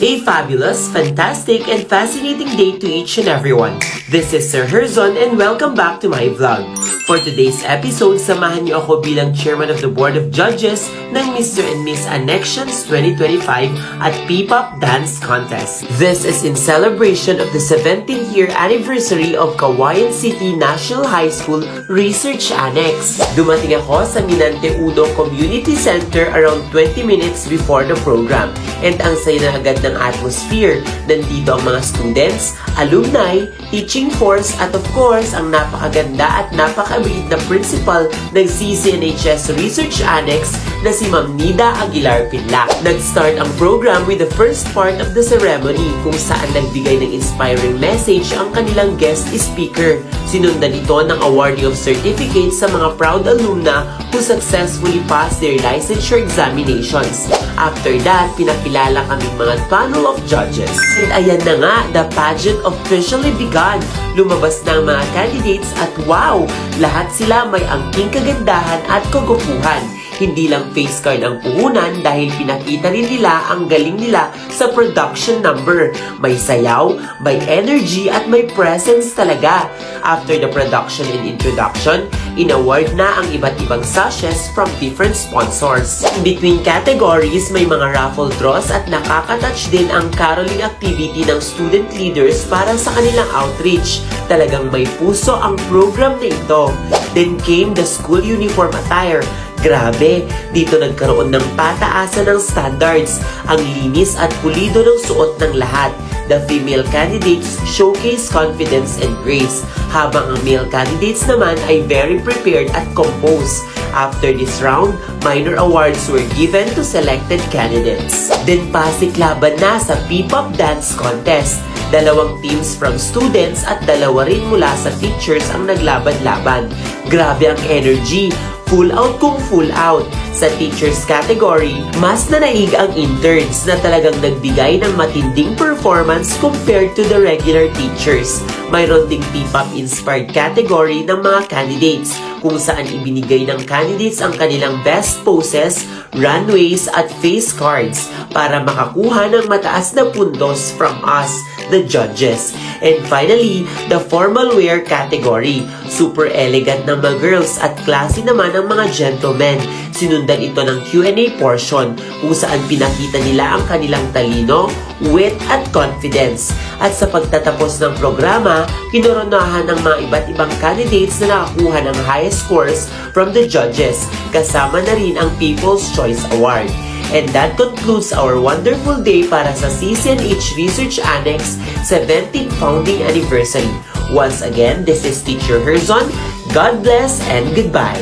A fabulous, fantastic, and fascinating day to each and everyone. This is Sir Herzon and welcome back to my vlog. For today's episode, samahan niyo ako bilang Chairman of the Board of Judges ng Mr. and Miss Annexions 2025 at P-Pop Dance Contest. This is in celebration of the 17th year anniversary of Cauayan City National High School Research Annex. Dumating ako sa Minante Uno Community Center around 20 minutes before the program. And ang saya na agad ng atmosphere. Nandito ang mga students, alumni, teaching force, at of course, ang napakaganda at napakabait na principal ng CCNHS Research Annex na si Ma'am Nida Aguilar Pinlac. Nag-start ang program with the first part of the ceremony kung saan nagbigay ng inspiring message ang kanilang guest speaker. Sinundan ito ng awarding of certificates sa mga proud alumna who successfully passed their licensure examinations. After that, pinakilala kaming mga panel of judges. And ayan na nga, the pageant officially began. Lumabas na ang mga candidates at wow! Lahat sila may angking kagandahan at kagupuhan. Hindi lang face card ang puhunan dahil pinakita rin nila ang galing nila sa production number. May sayaw, may energy at may presence talaga. After the production and introduction, inaward na ang iba't ibang sashes from different sponsors. Between categories, may mga raffle draws at nakakatouch din ang caroling activity ng student leaders para sa kanilang outreach. Talagang may puso ang program na ito. Then came the school uniform attire. Grabe, dito nagkaroon ng pataasan ng standards. Ang linis at pulido ng suot ng lahat. The female candidates showcase confidence and grace, habang ang male candidates naman ay very prepared at composed. After this round, minor awards were given to selected candidates. Then pasiklaban na sa P-Pop Dance Contest. Dalawang teams from students at dalawa rin mula sa teachers ang naglaban-laban. Grabe ang energy! Full out kung full out. Sa teachers category, mas nanaig ang interns na talagang nagbigay ng matinding performance compared to the regular teachers. Mayroon ding P-Pop inspired category ng mga candidates kung saan ibinigay ng candidates ang kanilang best poses, runways at face cards para makakuha ng mataas na puntos from us, the judges. And finally, the formal wear category. Super elegant ng mga girls at classy naman ang mga gentlemen. Sinundan ito ng Q&A portion kung saan pinakita nila ang kanilang talino, wit at confidence. At sa pagtatapos ng programa, kinoronahan ng mga iba't ibang candidates na nakakuha ng highest scores from the judges, kasama na rin ang People's Choice Award. And that concludes our wonderful day para sa CCNH Research Annex 17th Founding Anniversary. Once again, this is Teacher Herzon. God bless and goodbye.